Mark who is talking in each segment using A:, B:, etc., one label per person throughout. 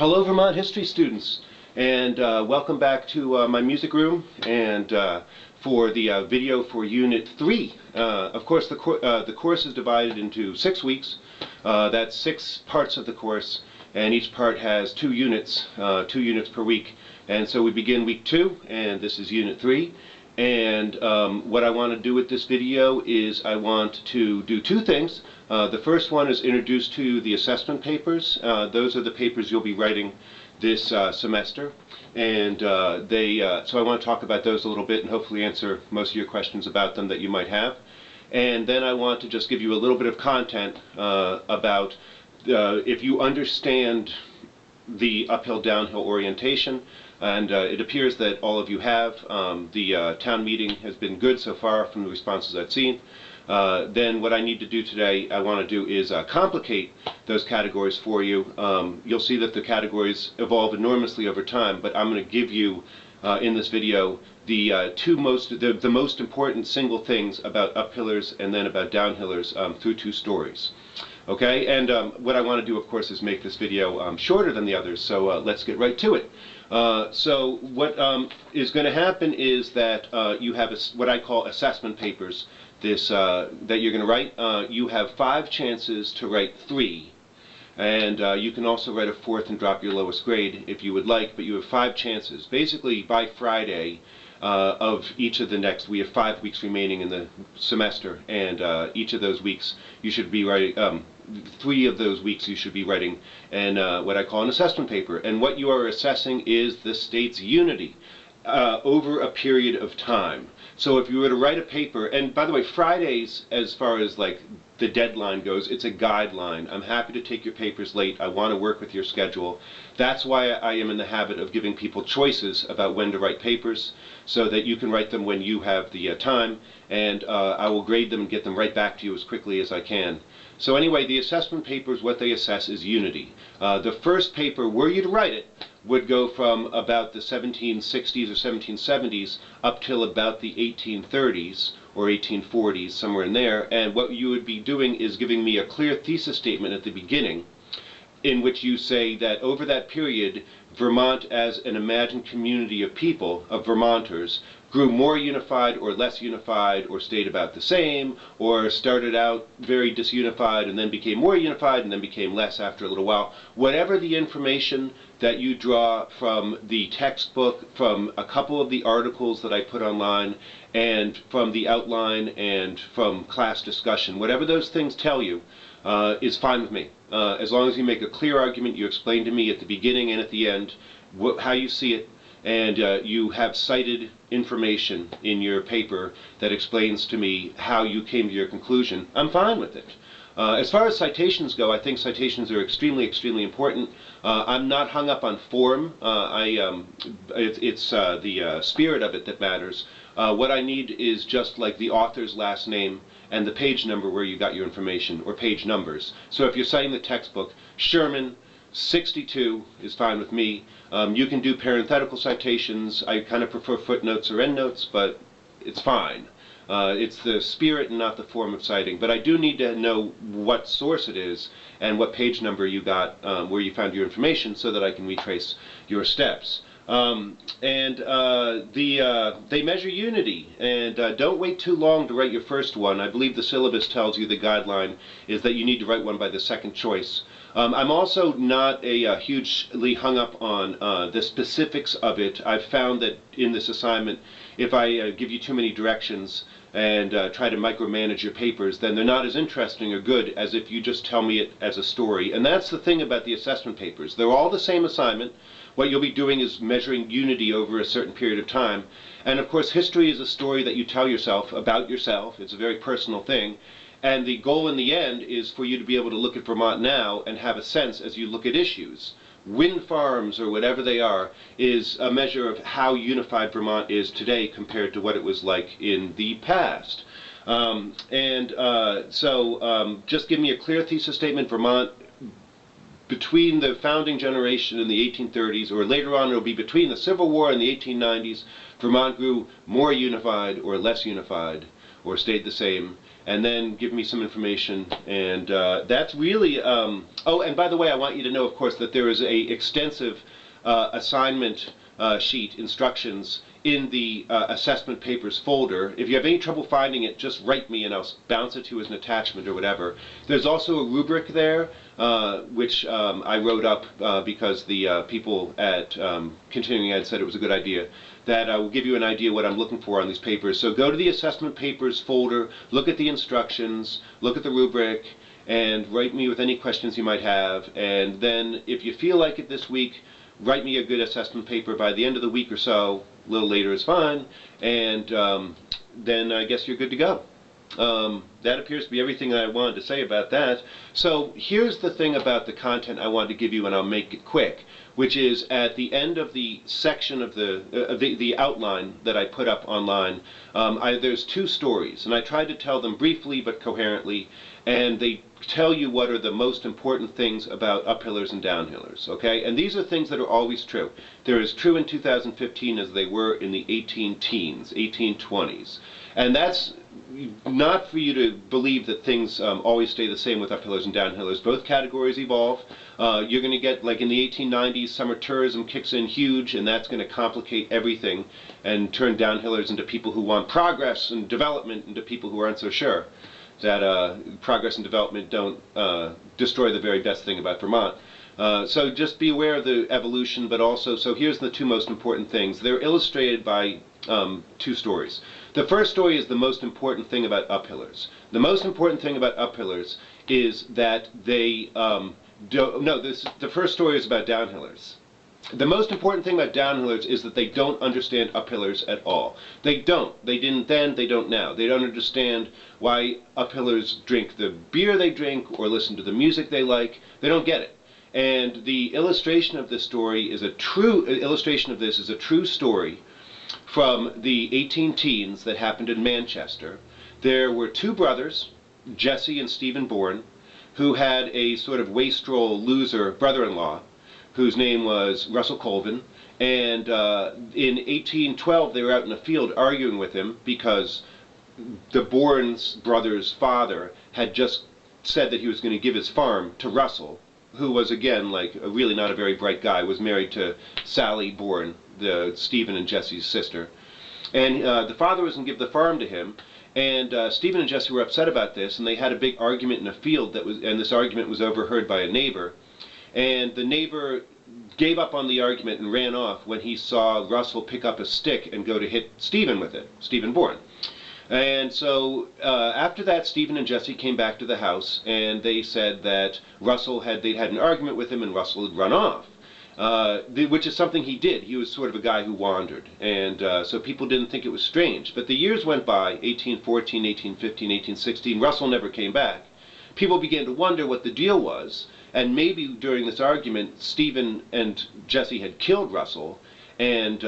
A: Hello Vermont history students, and welcome back to my music room and for the video for Unit 3. Of course the course is divided into 6 weeks. That's 6 parts of the course, and each part has 2 units per week. And so we begin week 2, and this is Unit 3. And what I want to do with this video is I want to do 2 things. The first one is introduce to the assessment papers. Those are the papers you'll be writing this semester, and so I want to talk about those a little bit and hopefully answer most of your questions about them that you might have. And then I want to just give you a little bit of content about if you understand the uphill-downhill orientation, and it appears that all of you have. The town meeting has been good so far from the responses I've seen. Then what I need to do today, I want to do is complicate those categories for you. You'll see that the categories evolve enormously over time, but I'm going to give you in this video the most important single things about uphillers and then about downhillers through 2 stories. Okay, and what I want to do, of course, is make this video shorter than the others, so let's get right to it. So what is going to happen is that you have what I call assessment papers that you're going to write. You have 5 chances to write 3, and you can also write a 4th and drop your lowest grade if you would like, but you have 5 chances. Basically, by Friday of each of the next, we have 5 weeks remaining in the semester, and each of those weeks you should be writing, 3 of those weeks you should be writing what I call an assessment paper. And what you are assessing is the state's unity over a period of time. So if you were to write a paper, and by the way, Fridays, as far as like the deadline goes, it's a guideline. I'm happy to take your papers late. I want to work with your schedule. That's why I am in the habit of giving people choices about when to write papers, so that you can write them when you have the time, and I will grade them and get them right back to you as quickly as I can. So anyway, the assessment papers, what they assess is unity. The first paper, were you to write it, would go from about the 1760s or 1770s up till about the 1830s or 1840s, somewhere in there. And what you would be doing is giving me a clear thesis statement at the beginning, in which you say that over that period, Vermont as an imagined community of people, of Vermonters, grew more unified or less unified, or stayed about the same, or started out very disunified and then became more unified and then became less after a little while. Whatever the information that you draw from the textbook, from a couple of the articles that I put online, and from the outline and from class discussion, whatever those things tell you is fine with me. As long as you make a clear argument, you explain to me at the beginning and at the end how you see it, and you have cited information in your paper that explains to me how you came to your conclusion, I'm fine with it. As far as citations go, I think citations are extremely, extremely important. I'm not hung up on form. It's the spirit of it that matters. What I need is just like the author's last name and the page number where you got your information, or page numbers. So if you're citing the textbook, Sherman 62 is fine with me. You can do parenthetical citations. I kind of prefer footnotes or endnotes, but it's fine. It's the spirit and not the form of citing. But I do need to know what source it is and what page number you got, where you found your information, so that I can retrace your steps. They measure unity, and don't wait too long to write your first one. I believe the syllabus tells you, the guideline is that you need to write one by the second choice. I'm also not hugely hung up on the specifics of it. I've found that in this assignment, if I give you too many directions and try to micromanage your papers, then they're not as interesting or good as if you just tell me it as a story. And that's the thing about the assessment papers. They're all the same assignment. What you'll be doing is measuring unity over a certain period of time. And of course, history is a story that you tell yourself about yourself. It's a very personal thing. And the goal in the end is for you to be able to look at Vermont now and have a sense as you look at issues. Wind farms, or whatever they are, is a measure of how unified Vermont is today compared to what it was like in the past. Just give me a clear thesis statement. Vermont, between the founding generation in the 1830s, or later on it'll be between the Civil War and the 1890s, Vermont grew more unified or less unified, or stayed the same. and then give me some information. And that's really, oh, and by the way, I want you to know, of course, that there is a extensive assignment sheet, instructions, in the assessment papers folder. If you have any trouble finding it, just write me and I'll bounce it to you as an attachment or whatever. There's also a rubric there, which I wrote up because the people at Continuing Ed said it was a good idea, that will give you an idea what I'm looking for on these papers. So go to the assessment papers folder, look at the instructions, look at the rubric, and write me with any questions you might have. And then if you feel like it this week, write me a good assessment paper by the end of the week or so. A little later is fine, and then I guess you're good to go. That appears to be everything I wanted to say about that. So here's the thing about the content I wanted to give you, and I'll make it quick, which is at the end of the section of the outline that I put up online, there's two stories, and I tried to tell them briefly but coherently, and they tell you what are the most important things about uphillers and downhillers, okay? And these are things that are always true. They're as true in 2015 as they were in the 1820s. And that's not for you to believe that things always stay the same with uphillers and downhillers. Both categories evolve. You're going to get, like in the 1890s, summer tourism kicks in huge, and that's going to complicate everything and turn downhillers into people who want progress and development into people who aren't so sure that progress and development don't destroy the very best thing about Vermont. So just be aware of the evolution, but also, so here's the two most important things. They're illustrated by two stories. The first story is the most important thing about uphillers. The most important thing about uphillers is that they the first story is about downhillers. The most important thing about downhillers is that they don't understand uphillers at all. They don't. They didn't then, they don't now. They don't understand why uphillers drink the beer they drink or listen to the music they like. They don't get it. And the illustration of this story is a true story from the 18 teens that happened in Manchester. There were two brothers, Jesse and Stephen Bourne, who had a sort of wastrel loser brother-in-law whose name was Russell Colvin, and in 1812 they were out in the field arguing with him because the Bourne brothers' father had just said that he was going to give his farm to Russell, who was, again, like, really not a very bright guy, was married to Sally Bourne, the Stephen and Jesse's sister. And the father was going to give the farm to him, and Stephen and Jesse were upset about this, and they had a big argument in a field, and this argument was overheard by a neighbor. And the neighbor gave up on the argument and ran off when he saw Russell pick up a stick and go to hit Stephen with it, Stephen Bourne. And so after that, Stephen and Jesse came back to the house, and they said that they'd had an argument with him and Russell had run off, which is something he did. He was sort of a guy who wandered, and so people didn't think it was strange. But the years went by, 1814, 1815, 1816, Russell never came back. People began to wonder what the deal was, and maybe during this argument, Stephen and Jesse had killed Russell, and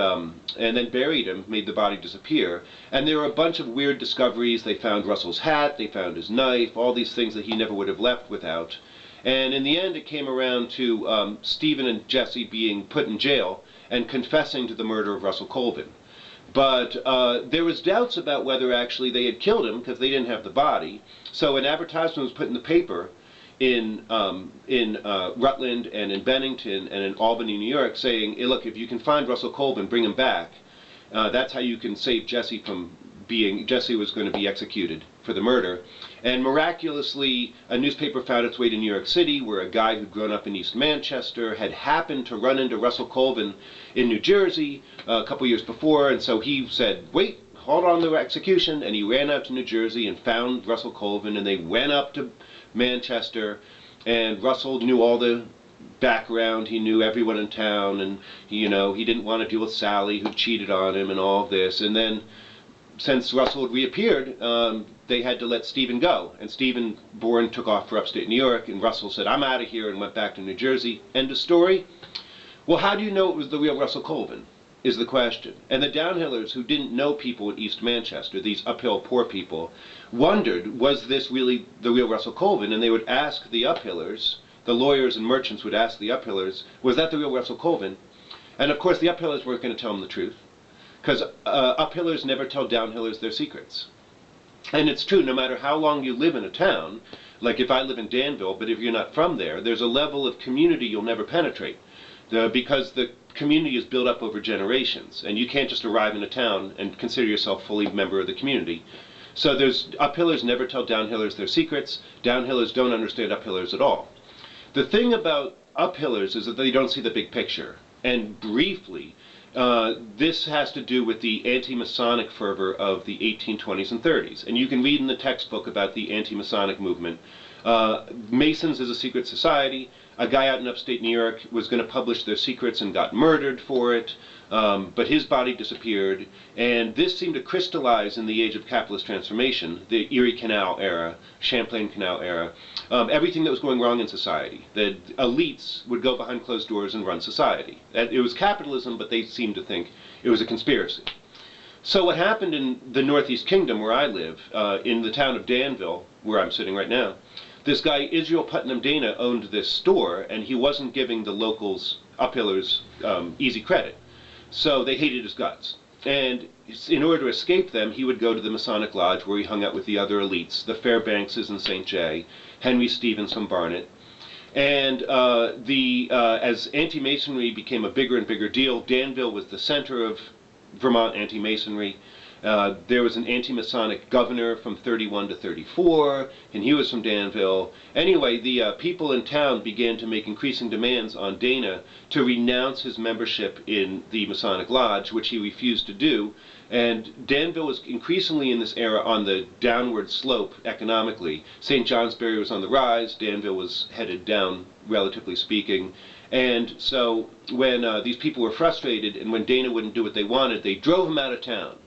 A: then buried him, made the body disappear. And there were a bunch of weird discoveries. They found Russell's hat, they found his knife, all these things that he never would have left without. And in the end, it came around to Stephen and Jesse being put in jail and confessing to the murder of Russell Colvin. But there was doubts about whether actually they had killed him because they didn't have the body. So an advertisement was put in the paper in Rutland and in Bennington and in Albany, New York, saying, hey, look, if you can find Russell Colvin, bring him back. That's how you can save Jesse from Jesse was going to be executed for the murder. And miraculously, a newspaper found its way to New York City, where a guy who'd grown up in East Manchester had happened to run into Russell Colvin in New Jersey a couple years before, and so he said, wait, hold on to the execution, and he ran out to New Jersey and found Russell Colvin, and they went up to Manchester, and Russell knew all the background. He knew everyone in town, and he didn't want to deal with Sally, who cheated on him, and all of this. And then, since Russell had reappeared, they had to let Stephen go. And Stephen Bourne took off for upstate New York, and Russell said, I'm out of here, and went back to New Jersey. End of story. Well, how do you know it was the real Russell Colvin, is the question. And the downhillers who didn't know people in East Manchester, these uphill poor people, wondered, was this really the real Russell Colvin? And they would ask the uphillers, the lawyers and merchants would ask the uphillers, was that the real Russell Colvin? And of course the uphillers weren't going to tell them the truth, because uphillers never tell downhillers their secrets. And it's true, no matter how long you live in a town, like if I live in Danville, but if you're not from there, there's a level of community you'll never penetrate. Because the community is built up over generations, and you can't just arrive in a town and consider yourself fully a member of the community. So there's uphillers never tell downhillers their secrets. Downhillers don't understand uphillers at all. The thing about uphillers is that they don't see the big picture. And briefly, this has to do with the anti-Masonic fervor of the 1820s and 30s. And you can read in the textbook about the anti-Masonic movement. Masons is a secret society. A guy out in upstate New York was going to publish their secrets and got murdered for it, but his body disappeared. And this seemed to crystallize in the age of capitalist transformation, the Erie Canal era, Champlain Canal era, everything that was going wrong in society. The elites would go behind closed doors and run society. It was capitalism, but they seemed to think it was a conspiracy. So what happened in the Northeast Kingdom, where I live, in the town of Danville, where I'm sitting right now, this guy, Israel Putnam Dana, owned this store, and he wasn't giving the locals, uphillers, easy credit. So they hated his guts. And in order to escape them, he would go to the Masonic Lodge, where he hung out with the other elites, the Fairbankses and St. J, Henry Stevens from Barnet. And as anti-Masonry became a bigger and bigger deal, Danville was the center of Vermont anti-Masonry. There was an anti-Masonic governor from 31 to 34, and he was from Danville. Anyway, the people in town began to make increasing demands on Dana to renounce his membership in the Masonic Lodge, which he refused to do. And Danville was increasingly in this era on the downward slope economically. St. Johnsbury was on the rise, Danville was headed down, relatively speaking. And so when these people were frustrated, and when Dana wouldn't do what they wanted, they drove him out of town.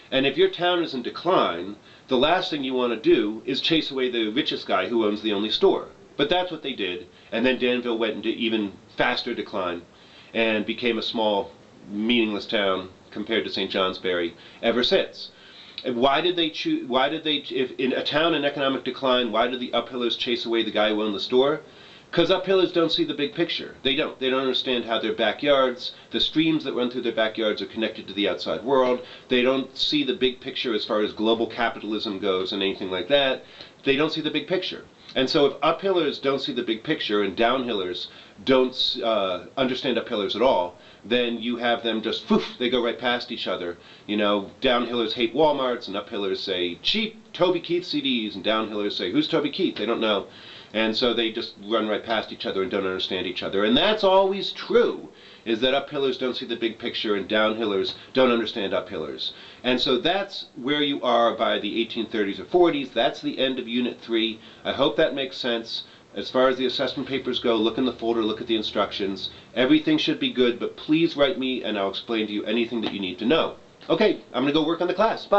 A: And if your town is in decline, the last thing you want to do is chase away the richest guy who owns the only store. But that's what they did, and then Danville went into even faster decline and became a small, meaningless town compared to St. Johnsbury ever since. And why did they choose? If in a town in economic decline, why did the uphillers chase away the guy who owned the store? Because uphillers don't see the big picture. They don't. They don't understand how their backyards, the streams that run through their backyards, are connected to the outside world. They don't see the big picture as far as global capitalism goes and anything like that. They don't see the big picture. And so if uphillers don't see the big picture and downhillers don't understand uphillers at all, then you have them just, poof, they go right past each other. You know, downhillers hate Walmarts, and uphillers say, cheap Toby Keith CDs, and downhillers say, who's Toby Keith? They don't know. And so they just run right past each other and don't understand each other. And that's always true, is that uphillers don't see the big picture and downhillers don't understand uphillers. And so that's where you are by the 1830s or 40s. That's the end of Unit 3. I hope that makes sense. As far as the assessment papers go, look in the folder, look at the instructions. Everything should be good, but please write me and I'll explain to you anything that you need to know. Okay, I'm going to go work on the class. Bye.